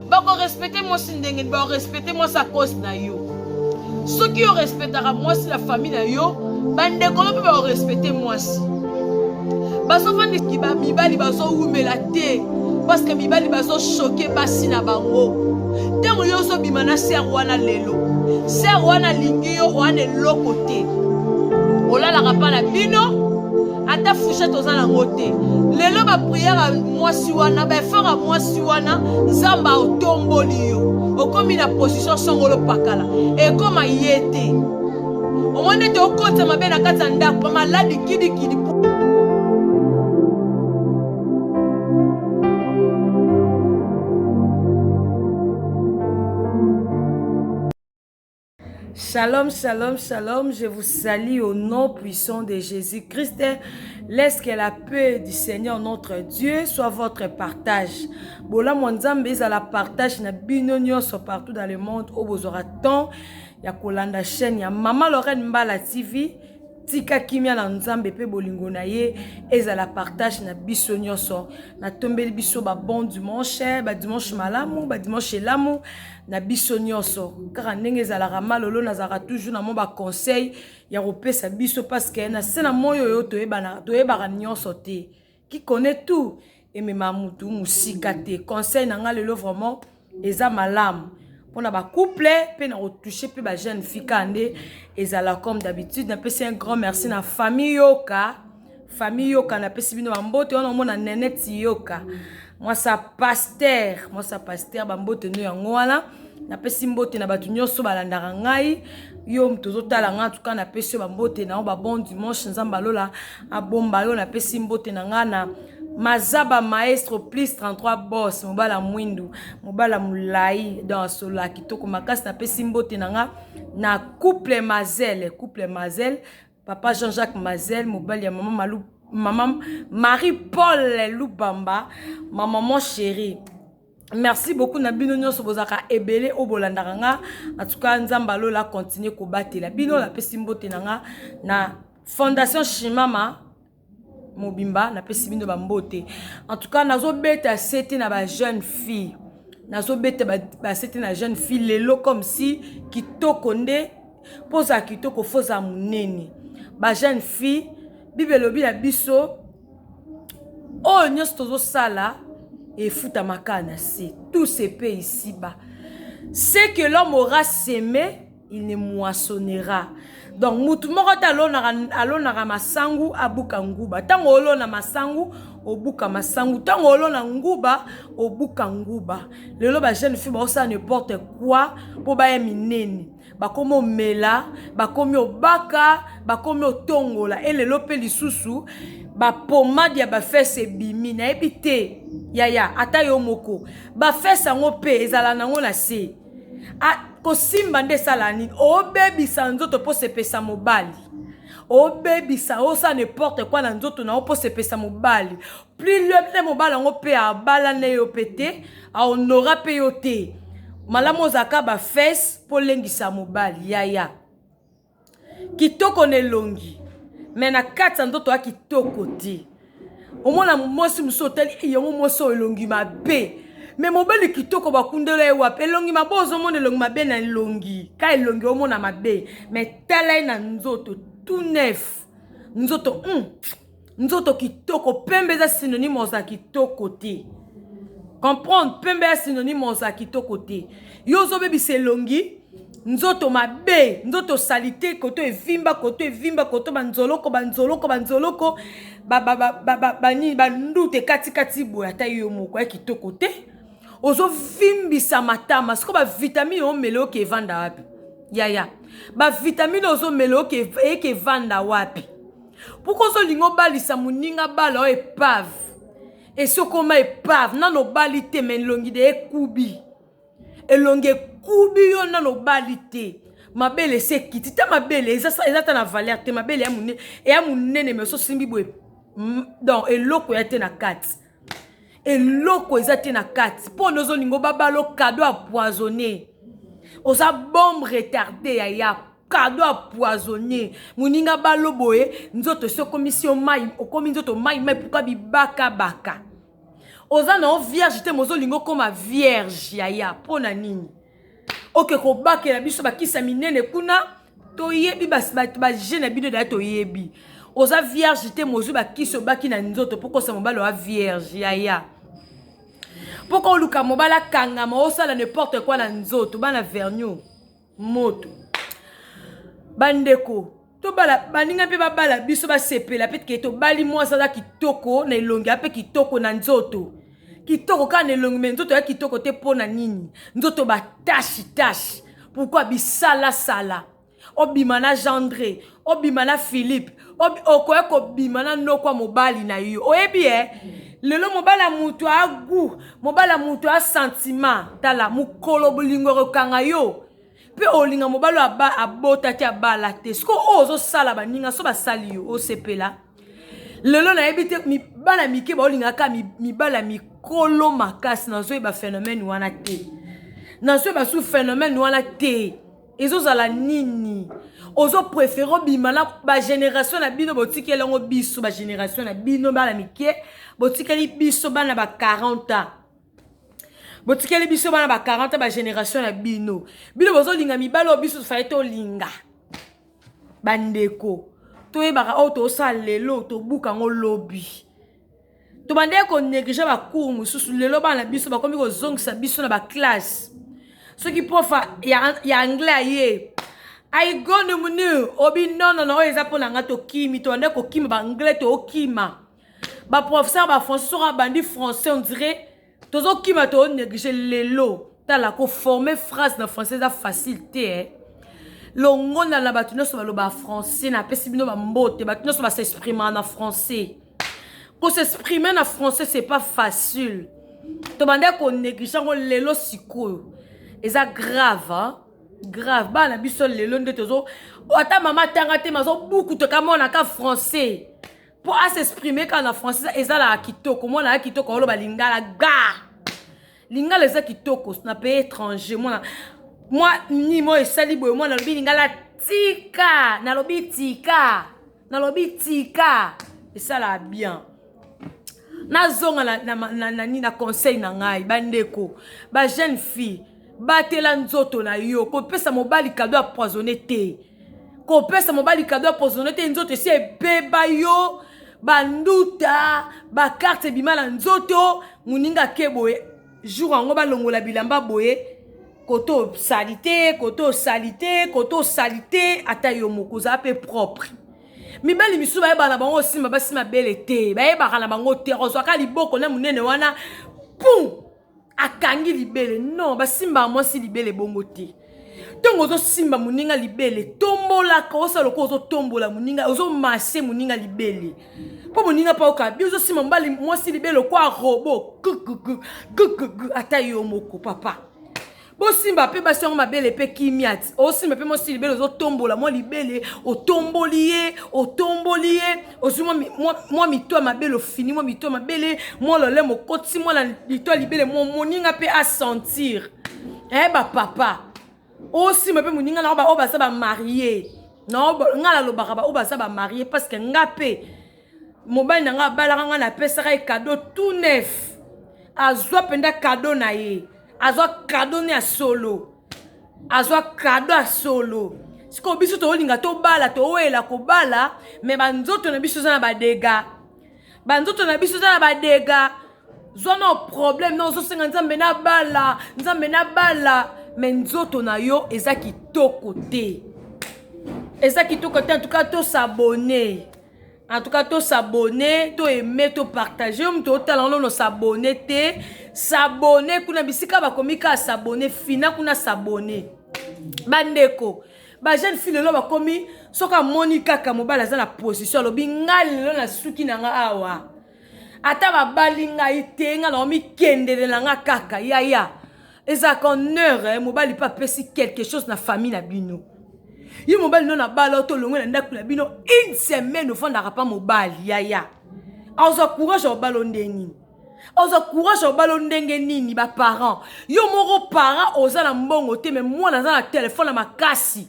Bako respecter moi si ndenge ba respecter moi sa cause na yo. Ceux qui respectera moi si la famille na yo, bande ko ba respecter moi si. Baso fandi ki ba mibali baso umela te parce que mibali baso choquer basi na bango. Tango yo so bimana ser wana lelo. Ser wana lingi yo wana lokote. Olala kapa na bino. Ata fouchette aux alangote. Lelo ba prière moi si wana ba faire moi si wana nzamba otomboli yo. Okomi na position songolo pakala. Et comme yete. Au moins de au côté ma bena katanda pa malade kidi. Shalom, shalom, shalom, je vous salue au nom puissant de Jésus-Christ. Laisse que la paix du Seigneur notre Dieu soit votre partage. Bola monzambe à la partage na binonyo so partout dans le monde au bozora temps ya kolanda chaîne ya Maman Lorraine Mbala TV. Tika kimia na nzambe pe bolingo na ye ezala partage na biso nyonso na tombeli biso ba bon dimanche ba dimanche malamu ba dimanche lamu na biso nyonso kaka ndenge ezala malolo na zara toujours na mo ba conseil ya kopesa biso parce que na sena moyo yo toyeba nyonso te qui connaît tout et mema mutu musika te conseil na nga lelo vraiment eza malamu. On a ba couple, puis on a touché puis ba jeune fille kande ezala comme d'habitude. Na pesi un grand merci na famille Yoka na pesi bino bambote on mona neneti Yoka. Moi ça pasteur bambote no yango wana. Na pesi mbote na batu nyonso balandaka ngai. Yo mtozo tala nga tuka na pesi bambote na ba bon dimanche nzamba lola abomba yo na pesi mbote na nga na Mazaba maestro plus 33 boss mobala mwindu mobala mulai dans sola kitoko makasi na pesi mbote nanga na couple Mazel papa Jean-Jacques Mazel mobali ya maman Marie-Paul Lubamba maman chérie. Merci beaucoup na bino nyonso bozaka ebele obolandaka nga en tout cas nzamba lola continue ko batela bino la pesi mbote nanga na fondation Shimama Mobimba na pesi bindo bambote. En tout cas nazo beta sete na ba jeune fille. Nazo beta ba sete na jeune fille lelo comme si kitoko nde poza kitoko foza munene. Ba jeune fille bibelobi na biso o nyos tozo sala et futa makana c'est tout se paie ici bas. C'est que l'homme aura semé, il ne moissonnera. Donc mutu moko ta alona masangu abuka nguba tango olona masangu obuka masangu tango olona nguba obuka nguba lelo ba jeune fille ba ça n'importe quoi po ba minene ba komo mela ba komi obaka ba komi otongola et lelo pe lisusu ba pomade ya ba fesse bimi na ebite yaya ata yo moko ba fesse ngo pe ezala nango na se kosimba nde salani obebisa nzoto po sepesa mobali obebisa osa n'importe quoi na nzoto na po sepesa mobali plus le mobali ngo pe abala ne yo pete a honora pe yo te malamu zaka ba fesse po lengisa mobali yaya kitoko ne longi mais na kata nzoto a kitoko te omona mosi musoteli yango moso elongi mabe. Mais mon bel kitoko bakundela ewape elongi mabozo mona elongi mabe na elongi ka elongi omona mabe mais tala na nzoto tout neuf nzoto kitoko pembe za synonyme za kitoko te comprendre pembe za synonyme za kitoko te yozo bebi selongi nzoto mabe nzoto salite koto evimba koto banzoloko bani bandute kati boya ta yo moko ya kitoko te ozo vimbisa matama siko ba vitamine o melo ke vanda wapi yaya ba vitamine ozo melo ke vanda wapi pourquoi zo lingo balisa muninga bala o epave et sokoma epave nano balite melongi de ekubi elonge kubi yo nano balite mabele se kiti ta mabele ezata na valeur te mabele ya munene mais so simbi boye donc eloko ya te na kati eloko ezate na kati po nozo lingo babalo cadeau empoisonné oza bombe retardée ya cadeau empoisonné muninga balo boye nzoto soko mission mai okomi nzoto mai pourquoi bibaka baka oza na vierge te mozo lingo comme vierge yaya pona nini ok ko bakela biso bakisa minene kuna to yebi ba jeune bino da to yebi oza vierge te mozo bakisa baki na nzoto poko sa mobalo wa vierge yaya poko luka mobala kanga ma osala n'importe quoi na nzoto bana verniou moto bandeko to bala baninga pe babala biso ba sepela peut que to bali mwasa za kitoko na elongi ape kitoko na nzoto kitoko ka na elongi me nzoto ya kitoko te pona nini nzoto ba tashi pourquoi bisala sala obimana Gendre obimana Philippe okoya ko bimana nokwa mobali na yo oyebi lelo mobala mutu a goût mobala mutu a sentiment tala mukolo bolingo rekanga yo pe olinga mobalo abota ti abala te sko ozo sala baninga so basali yo osepela lelo na ebite mi bana mike ba olinga ka mi bala mikolo makasi na zo ba phénomène wana te na zo ba sous phénomène wana te ezo zala nini ozo préféro bimana ba génération na bino botiki elango biso ba génération na bino bana mike botiki biso bana ba 40 ans botikeli biso bana ba 40 ba génération na bino bozo linga mibalo biso faite olinga bandeko to ebaka auto sa lelo to buka ngo lobby to bande ko négliger ba cours mususu lelo bana biso ba komi ko zongisa biso na ba classe ce qui profa ya anglais ye ai go no munu obi non eza pona nga to kimi to ande ko kimi ba anglais to okima ba professeur ba français sera bandi français on dirait tozo kima to négliger lelo tala ko former phrase na français ça facilité longo na batu no so ba français na pesi bino ba mbote batu no so ba s'exprimer en français ko s'exprimer en français c'est pas facile to bande ko négliger ngo lelo sikoyo eza grave grave bana biso lelo nde tozo ata mama tanga te mazo beaucoup to kamona ka français pour s'exprimer quand en français eza la kitoko mona la kitoko olo ba lingala ga lingala eza kitoko na pays étranger moi ni moi esali boye moi na lobi lingala tika na lobi tika et ça la bien na zonga na conseil na ngai bandeko ba jeune fille batela nzoto na yo ko pesa mobali cadeau empoisonné te ko pesa mobali cadeau empoisonné te nzoto si ebeba yo banduta ba carte bimala nzoto muninga keboye jour ango balongola bilamba boye koto salité ata yo mokoza pe propre mibali misu ba yeba na bango simba basima belle te ba yeba na bango te ozwa ka liboko na munene wana pum akangi libele non basimba moi si libele bongo te tongo zo simba muninga libele tombola ka osalo ko zo tombola muninga ozo masser muninga libele po muninga pa okabi ozo simba mbali moi si libele kwa robot ata yo moko papa bo simba pe basango mabele pe kimiat o simba pe moi si libele ozo tombola moi libele o tombolier ozuma moi mito mabele fini moi mito mabele moi lole mo koti moi la lito libele moi moninga pe a sentir ba papa aussi me pe moninga na ba oba sa ba marié non ngala lo ba oba sa ba marié parce que ngapé mobile na nga bala nga na pesa ka cadeau tout neuf azwa penda cadeau na ye azwa cadeau ne a solo azwa cadeau a solo siko biso to linga to bala to wela ko bala mais banzoto na biso na ba dégâts banzoto na biso na ba dégâts zona problème non zo 50 na bala nzambe na bala mais nzoto na yo eza kitoko te en tout cas to s'abonner en tout cas to s'abonner to aimer to partager to talano no s'abonner te s'abonner kuna bisika ba komika s'abonner fina kuna s'abonner bandeko ba jeune fille lo ba komi soka Monica ka mobala za na position lo bingali lo na suki na nga awa ata ba balinga itenga na mi kendele na nga kaka ya eza qu'en heure mobali pas pesi quelque chose na famille na bino yi mobali non na bala to longo na ndaku na bino une semaine au fond na pas mobali ya ozo courage au balo ndeni ozo courage au balo ndenge nini ba parents yo moko parent oza na mbongo te mais moi na za na téléphone na makasi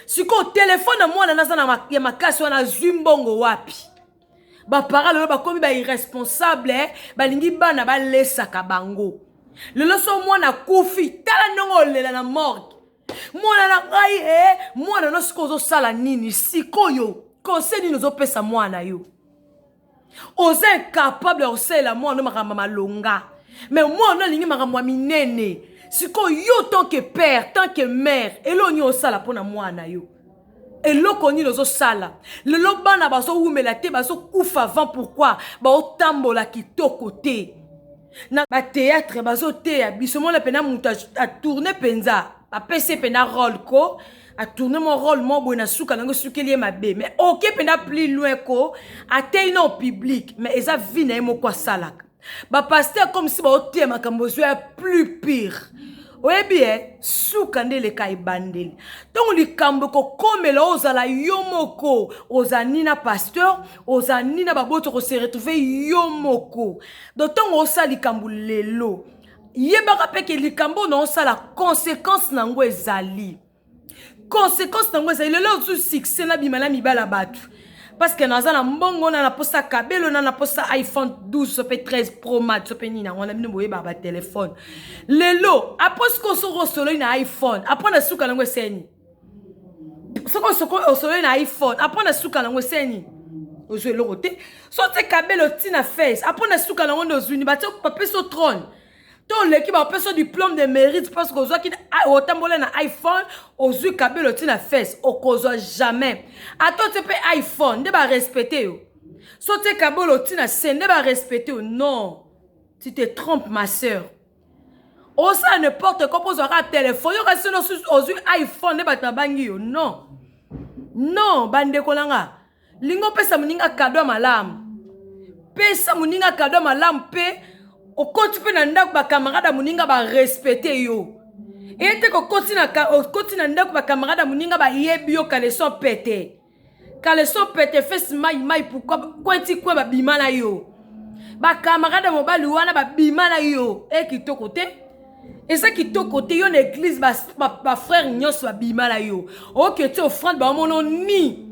siko téléphone na moi na za na makasi wana zwi mbongo wapi Ba parole ba komi ba irresponsable, ba lingi bana ba lesa kabango. Le loso mwana kufi, tala nongo lela na morgue. Mwana na ngai mwana no sikozo sala nini sikoyo. Conseil ni nozo pesa mwana yo. Oza incapable osela mwana makamba malonga. Mais mwana lingi makamba minene. Sikoyo tant que père, tant que mère, elo nyo sala pona mwana yo. Eloko ni lozo sala. Lelo bana baso umela te baso kufa avant pourquoi ba otambola kitoko te. Na ba théâtre baso te biso mona pena muta a tourner penza. Ba pese pena rôle ko a tourner mon rôle mon bona suka nango sukeli mabe mais OK pena plus loin ko a te non public mais eza vie na mo kwa salaka. Ba pasteur comme si ba ote makambo zo plus pire. Oui bien, soukande le kai bandeli. Donc li kambo ko komela ozala yomoko, ozanina pasteur, ozanina baboto ko se retrouver yomoko. D'autant osa li kambo lelo. Yebaka peke li kambo na osala conséquence nango ezali. Conséquence nango ezali lelo zu succès na bimana mibala batu. Parce que naza na mbongo na posa kabelo na posa iPhone 12 sope 13 Pro Max sope nina on a mis boye ba téléphone lelo après ce qu'on se solo na iPhone après na suka nango seni ce qu'on se solo na iPhone après na suka nango seni ozo le côté so te kabelo tina face après na suka nango ndozuni ba te papier so trône. Ton l'équipe a fait diplôme de mérite parce que vous avez un iPhone, vous avez un fesse, vous n'avez jamais. Attends, tu peux iPhone, tu vas respecter. Si tu as un scène, tu vas respecter. Non, tu te trompes, ma soeur. On sait n'importe quoi, vous aurez un téléphone, vous avez un iPhone, tu vas bangi. Non. Non, bande kolanga. Lingo pesa muninga cadeau malam. Pesa muninga cadeau malam pe. Au continue na ndako ba camarade muninga ba respecter yo. Et te ko continue na ndako ba camarade muninga ba yebi yo caleçon pété. Caleçon pété fes mai pourquoi kwenti kwa ba bimana yo. Ba camarade mobali wana ba bimana yo. E kitoko te. Et ça kitoko te yo l'église ba frère nyos ba bimana yo. OK tu offrande ba mono ni.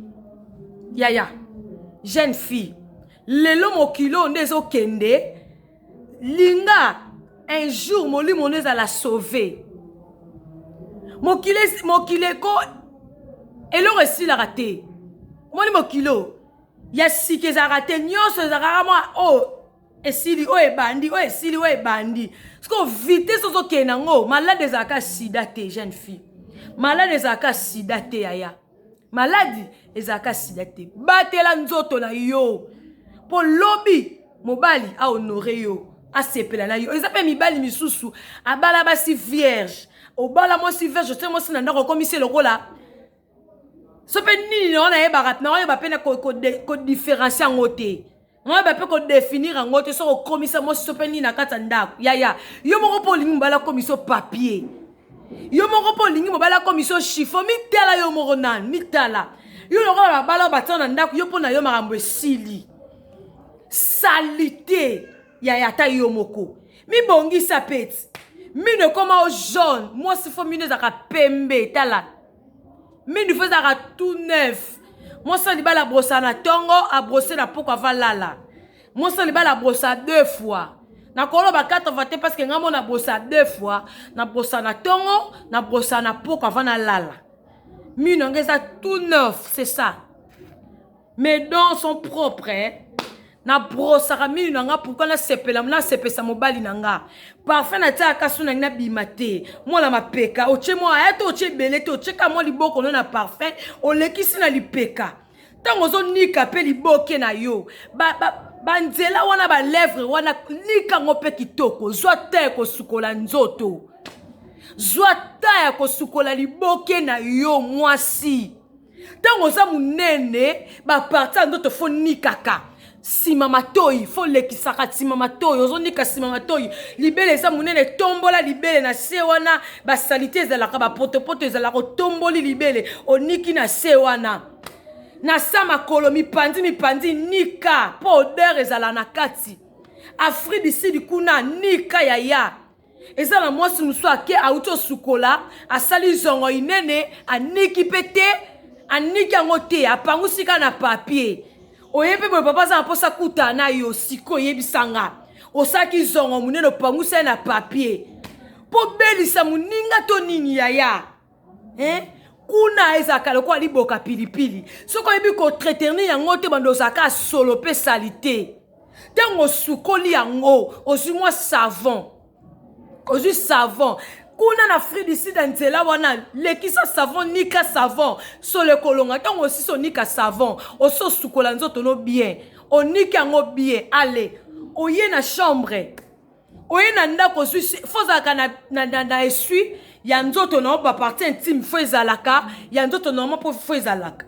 Ya. Jeune fille. Lelo mokilo ndezo kende. Linga, un jour, mon limonèse à la sauver. Mon kileko, et le récit l'a raté. Mon kilo, il y a si que ça raté, nyos, ça rama, oh, et si oh, et bandi, oh, et si oh, et bandi. Parce qu'on vite, ce sont kenango, malade des akas sidate, jeune fille. Malade des akas sidate, aya. Maladie, des akas sidate. Batela nzoto na yo. Pour lobby, mobali, a honoré yo. A sepela na yo. Ils appellent mibali misusu. A bala basi vierge. O bala mo si vierge. Je sais moi si nanda ko commissaire le rôle là. So pe nini on a barat na yo ba pena ko différencier ngote. On ba pe ko définir ngote so ko commissaire mo so pe nini na kata ndako. Ya. Yo mo ko lingi bala commission papier. Yo mo ko lingi mo bala commission chiffon mi tala yo mo ronan, mi tala. Yo lo ba bala ba tana ndako yo pona yo marambo sili. Salité. Ya ta yomoko. Mi bongi sa peti. Mi ne koma au jaune. Moi si faut mine zaka pembe tala. Mi ne faisait tout neuf. Moi ça li ba la brosse na tongo a brosser na poko avant lala. Moi ça li ba la brosse 2 fois. Na kolo ba 4 fois parce que ngamo na brosse 2 fois, na brosse na tongo, na brosse na poko avant na lala. Mi ne ngeza tout neuf, c'est ça. Mes dents sont propres, hein. Na brosara minu nanga pourquoi na sepela na sepesa mobali nanga parfait na tia kasu na bimate moi na mapeka oche moi ato oche belete oche ka moi liboko na parfait o lekisi na lipeka tango zo nika pe liboke na yo ba nzela wana ba lèvre wana nika ngope kitoko zwa te ko sukola nzoto zwa ta ko sukola liboke na yo mwasi tango za munene ba parta ndoto fo nikaka si mama toyi faut le kisaka si mama toyi ozonika si mama toyi libele za munene tombola libele na se wana ba salité za la ba potopoto za la tomboli libele oniki na se wana na sama kolomi pandi nika po odeur ezala na kati Afrique d'ici du kuna nika ya ezala mwasi musu ake auto sukola asali zongo inene aniki pete aniki angote apangusika na papier. Oyepe boye papa za posa kutana yo siko yebisanga. Osaki zongo munene panguse na papier. Po belisa muninga to nini yaya. Kuna ezaka lokwa liboka pilipili. Soko yebi ko traiterni yango te bando zaka solo pe salité. Tango sukoli yango, ozu moi savon. Ozu savon. Kuna na fruit d'ici dans nzela wana lekisa savon nika savon so le kolonga tango aussi so nika savon oso sukola nzoto no bien onika yango bien allez oye na chambre oye na ndako fozaka na esui ya nzoto na ba partie intime fo ezalaka ya nzoto na mo fo ezalaka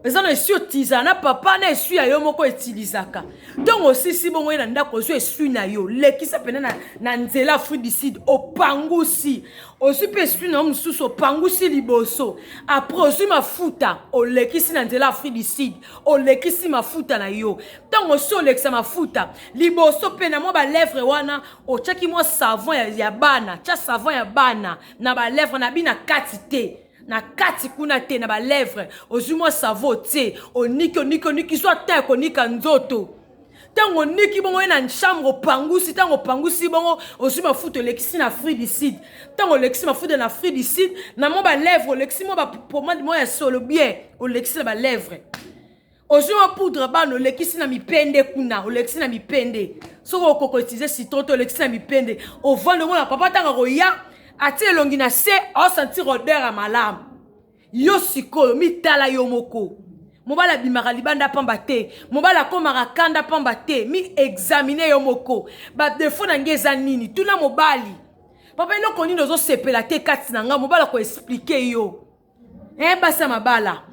ezana esui otiza na papa na esui ya yo moko etilizaka donc aussi si bongo na ndako zo esui na yo lekisa pena na nzela fruit d'ici opangusi osu pe esui na mususu opangusi liboso après osu mafuta olekisi na nzela fruit d'ici olekisi mafuta na yo donc osu olekisa mafuta liboso pe na mo ba lèvre wana ochaki mo savon ya bana cha savon ya bana na ba lèvre na bina kati te na kati kuna te na ba lèvre ozumo savon te oniki so ta konika nzoto tango niki bongo na chambre pangusi tango pangusi bongo ozuma futo lekisi na fruit d'ici tango lekisi mafuta na fruit d'ici na mo ba lèvre lekisi mo ba pomade mo ya solo bien o lekisi na ba lèvre ozuma poudre bano lekisi na mipende kuna o lekisi na mipende soko okokotize citron to lekisi na mipende o vendre mo na papa tanga roya ati elongi na se o sentir odeur à malamu yo siko mitala yo moko mobala bimaka libanda pamba te mobala komaka kanda pamba te mi examiner yo moko ba défaut na ngeza nini tuna mobali papa eloko nini ozo sepela te kati na nga mobala ko expliquer yo basa mabala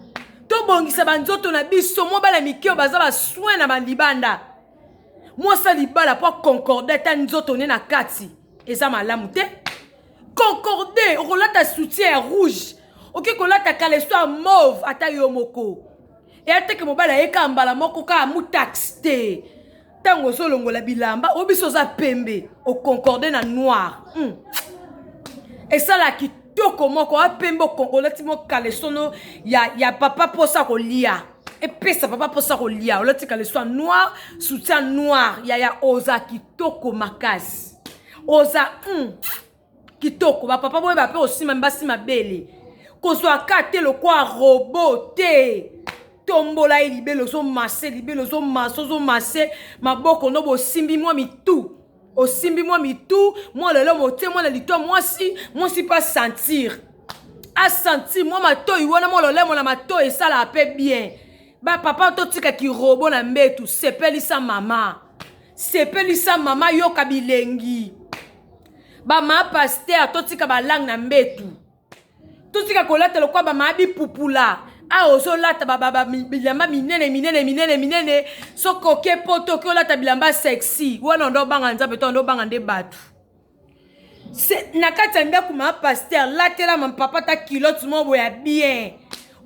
to bongisa banzoto na biso mobala mikio baza ba soin na bandibanda mwasa libala po concorder ta nzoto ne na kati eza malamu te concorder okolata soutien rouge ok kolata kaleso mauve ata yo moko et ate ke mobala eka mbala moko ka mutax te tango solongola bilamba obiso za pembe o concorder na noir et ça la kitoko moko a pembe olati mo kaleso no ya papa posa ko lia et pesa papa posa ko lia olati kaleso noir soutien noir ya oza kitoko makasi oza kitoko ba papa boye ba pe osima mbasi mabele kozwa kate lo kwa robot te tombola libelo zo masse libelo zo masse maboko no bo simbi moi mitu osimbi moi mitu moi lelo mote moi na lito moi si pas sentir a sentir moi matoi wana moi lelo moi na matoi ça la paix bien ba papa to tika ki robot na mbetu sepelisa mama yo kabilengi ba ma pasteur to tika ba lang na mbetu to tika kolata lo kwa ba ma bi pupula a ozo lata ba bilamba minene so koke poto ko lata bilamba sexy wana ndo banga nzabe to ndo banga nde batu c'est nakata ndaku ma pasteur latela ma papa ta kilote mo boya bien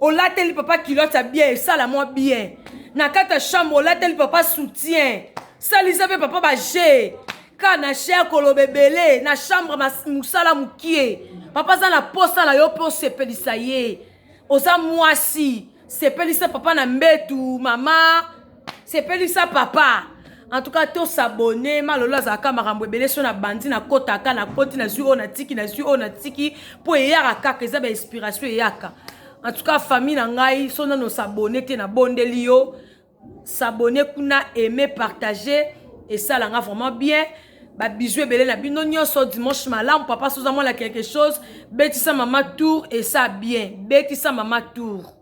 o lateli papa kilote bien ça la moi bien nakata chambre o lateli papa soutien ça lisabe papa ba g kana cher kolobebele na chambre musala mukie papa za na posa na yo po sepelisa ye oza mwasi sepelisa papa na mbetu mama sepelisa papa en tout cas to s'abonner malola za ka makambo ebele so na bandi na kota ka na koti na zui o na tiki po eyaka kaka eza ba inspiration eyaka en tout cas famille na ngai so na no s'abonner te na bondeli yo s'abonner kuna aimer partager et ça là vraiment bien ba bisou ebele na bino nyonso dimanche malamu papa soza moi la quelque chose betisa mama tour et ça bien betisa mama tour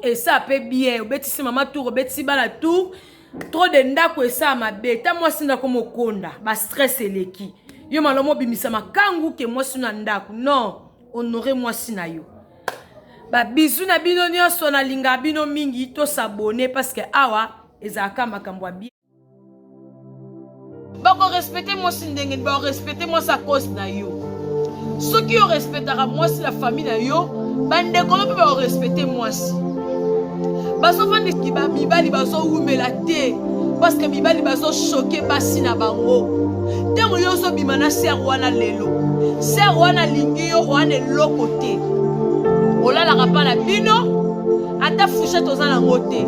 et ça peut bien betisa mama tour betisi bala tour trop de ndako et ça ma beta moi sinda ko mokonda ba stress eleki yo malomo bimisa makangu ke moi sina ndako non honorer moi sina yo ba bisou na bino nyonso na linga bino mingi to s'abonner parce que awa ezaka makambo bien bako respecter moi si ndenge ba respecter moi sa cause na yo ceux qui respectera moi si la famille na yo bande ko pe ba respecter moi si baso fandi ki ba mibali baso umela te parce que mibali baso choquer basi na bango tango yo so bimana ser wana lelo ser wana lingi yo wana lokote olala ka pa na bino ata fourchette oza nango te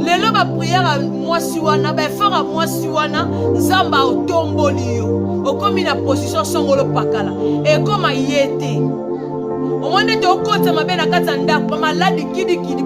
lelo bapriere ya mwasi wana baeffort ya mwasi wana nzambe otomboli yo okomi na position songolo pakala ekoma ye te omoni ete okota mabe na kati ya ndako maladi kidikidi